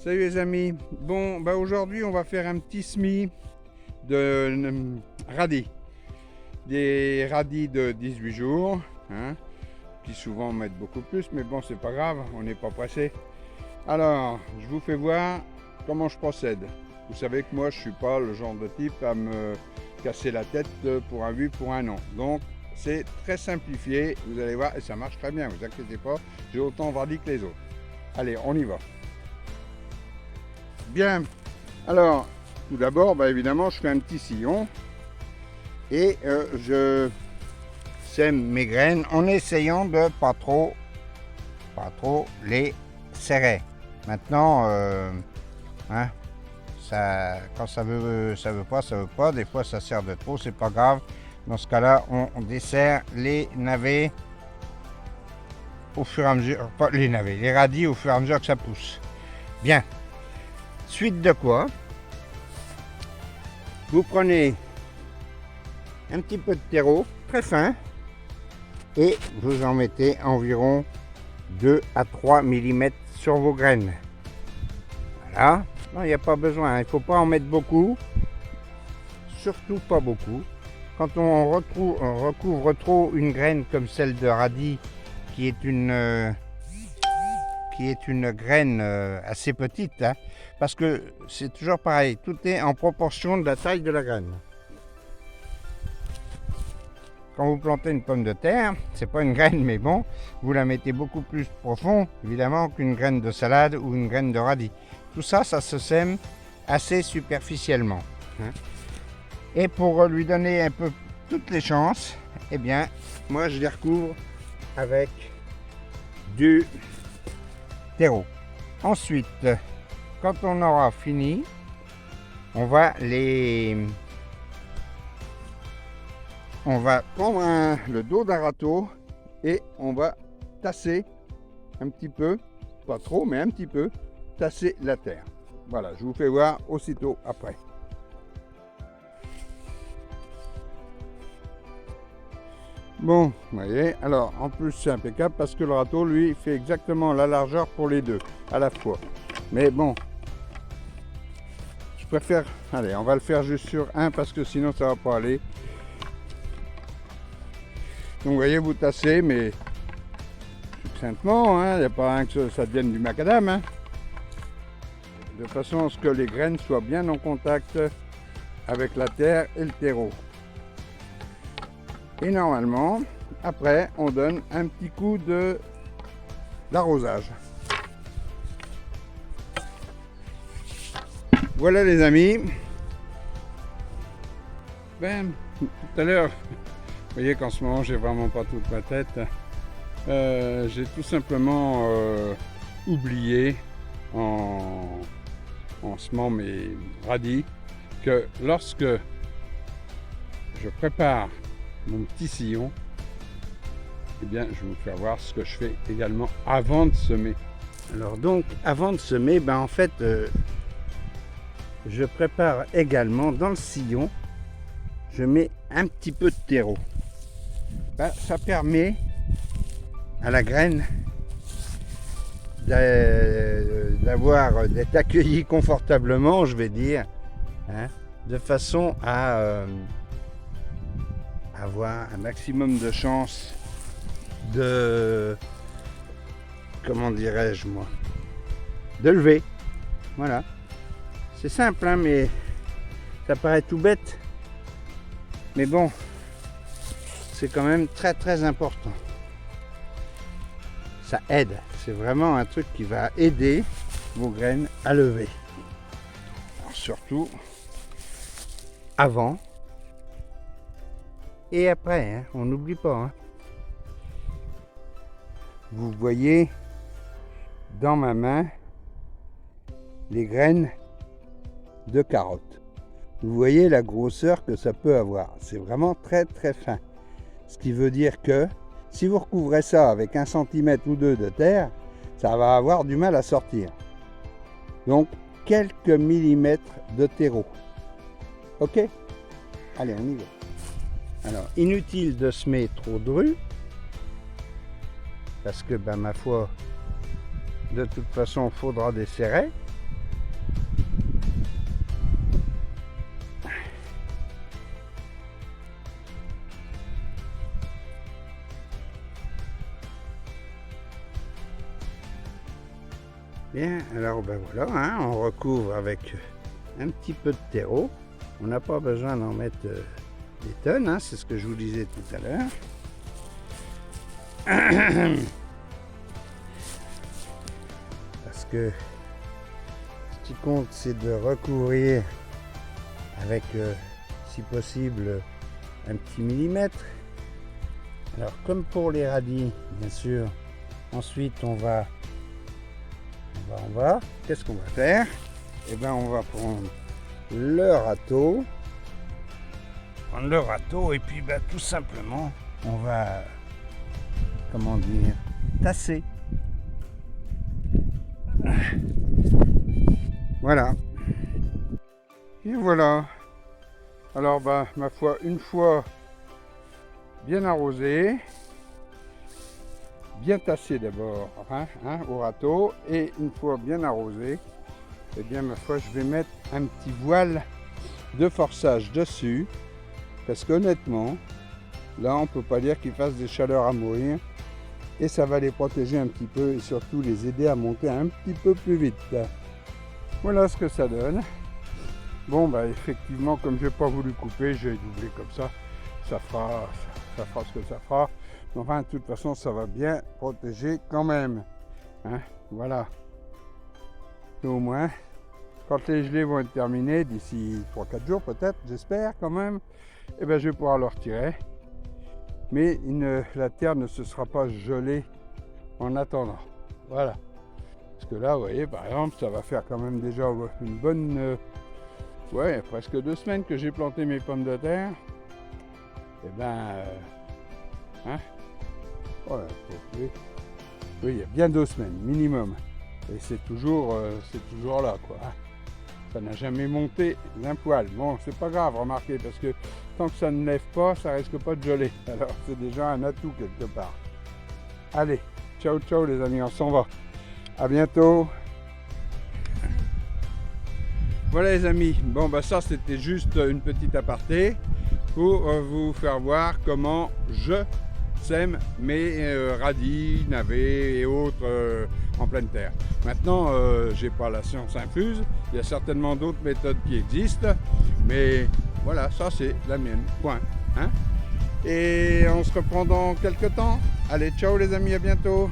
Salut les amis. Bon, bah aujourd'hui on va faire un petit semis de radis. Des radis de 18 jours, hein, qui souvent mettent beaucoup plus, mais bon c'est pas grave, on n'est pas pressé. Alors, je vous fais voir comment je procède. Vous savez que moi je suis pas le genre de type à me casser la tête pour un oui, pour un non. Donc c'est très simplifié, vous allez voir, et ça marche très bien, vous inquiétez pas, j'ai autant de radis que les autres. Allez, on y va. Bien, alors tout d'abord, bah, évidemment, je fais un petit sillon et je sème mes graines en essayant de pas trop les serrer. Maintenant, hein, ça, quand ça veut pas. Des fois, ça sert de trop, c'est pas grave. Dans ce cas-là, on dessert les navets au fur et à mesure, pas les navets, les radis au fur et à mesure que ça pousse. Bien. Suite de quoi, vous prenez un petit peu de terreau très fin et vous en mettez environ 2 à 3 mm sur vos graines. Voilà, il n'y a pas besoin, il ne faut pas en mettre beaucoup, surtout pas beaucoup. Quand on recouvre trop une graine comme celle de radis, qui est une graine assez petite, hein, parce que c'est toujours pareil, tout est en proportion de la taille de la graine. Quand vous plantez une pomme de terre, c'est pas une graine, mais bon, vous la mettez beaucoup plus profond, évidemment, qu'une graine de salade ou une graine de radis. Tout ça, ça se sème assez superficiellement, hein. Et pour lui donner un peu toutes les chances, eh bien, moi je les recouvre avec du terreau. Ensuite, quand on aura fini, on va prendre le dos d'un râteau et on va tasser un petit peu, pas trop mais un petit peu, tasser la terre. Voilà, je vous fais voir aussitôt après. Bon, vous voyez, alors en plus c'est impeccable parce que le râteau lui fait exactement la largeur pour les deux à la fois. Mais bon, je préfère, allez, on va le faire juste sur un parce que sinon ça va pas aller. Donc vous voyez, vous tassez, mais succinctement, hein, il n'y a pas un que ça devienne du macadam, hein, de façon à ce que les graines soient bien en contact avec la terre et le terreau. Et normalement, après, on donne un petit coup d'arrosage. Voilà les amis. Ben, tout à l'heure, vous voyez qu'en ce moment, j'ai vraiment pas toute ma tête. J'ai tout simplement oublié en semant mes radis que lorsque je prépare mon petit sillon, eh bien je vais vous faire voir ce que je fais également avant de semer. Alors donc avant de semer, ben en fait je prépare également dans le sillon, je mets un petit peu de terreau. Ben, ça permet à la graine d'être accueillie confortablement, je vais dire, hein, de façon à avoir un maximum de chances de, comment dirais-je moi, de lever. Voilà, c'est simple, hein, mais ça paraît tout bête, mais bon, c'est quand même très important. Ça aide, c'est vraiment un truc qui va aider vos graines à lever. Alors surtout avant et après, hein, on n'oublie pas, hein. Vous voyez dans ma main les graines de carottes. Vous voyez la grosseur que ça peut avoir. C'est vraiment très fin. Ce qui veut dire que si vous recouvrez ça avec 1 cm ou 2 de terre, ça va avoir du mal à sortir. Donc quelques millimètres de terreau. Ok? Allez, on y va. Alors, inutile de semer trop dru, parce que, ben, ma foi, de toute façon, il faudra desserrer. Bien, alors ben voilà, hein, on recouvre avec un petit peu de terreau. On n'a pas besoin d'en mettre des tonnes, hein, c'est ce que je vous disais tout à l'heure. Parce que ce qui compte, c'est de recouvrir avec, si possible, un petit millimètre. Alors, comme pour les radis, bien sûr, ensuite on va qu'est-ce qu'on va faire? Eh bien, on va prendre le râteau. Et puis ben, tout simplement, on va, comment dire, tasser. Voilà. Et voilà. Alors, ben, ma foi, une fois bien arrosé, bien tassé d'abord, au râteau, et une fois bien arrosé, eh bien ma foi, je vais mettre un petit voile de forçage dessus, parce qu'honnêtement, là on peut pas dire qu'ils fassent des chaleurs à mourir, et ça va les protéger un petit peu, et surtout les aider à monter un petit peu plus vite. Voilà ce que ça donne. Bon bah effectivement, comme j'ai pas voulu couper, j'ai doublé comme ça, ça fera ce que ça fera. Enfin, de toute façon, ça va bien protéger quand même. Hein, voilà. Et au moins, quand les gelées vont être terminées, d'ici 3-4 jours peut-être, j'espère quand même, eh ben, je vais pouvoir le retirer. Mais la terre ne se sera pas gelée en attendant. Voilà. Parce que là, vous voyez, par exemple, ça va faire quand même déjà une bonne... ouais, presque 2 semaines que j'ai planté mes pommes de terre. Eh ben... hein, voilà, oui, il y a bien 2 semaines minimum, et c'est toujours là quoi. Ça n'a jamais monté d'un poil. Bon, c'est pas grave, remarquez, parce que tant que ça ne lève pas, ça risque pas de geler. Alors c'est déjà un atout quelque part. Allez, ciao ciao les amis, on s'en va. À bientôt. Voilà les amis. Bon bah ça c'était juste une petite aparté pour vous faire voir comment je sème mes radis, navets et autres en pleine terre. Maintenant, j'ai pas la science infuse, il y a certainement d'autres méthodes qui existent, mais voilà, ça c'est la mienne, point. Hein, et on se reprend dans quelques temps. Allez, ciao les amis, à bientôt.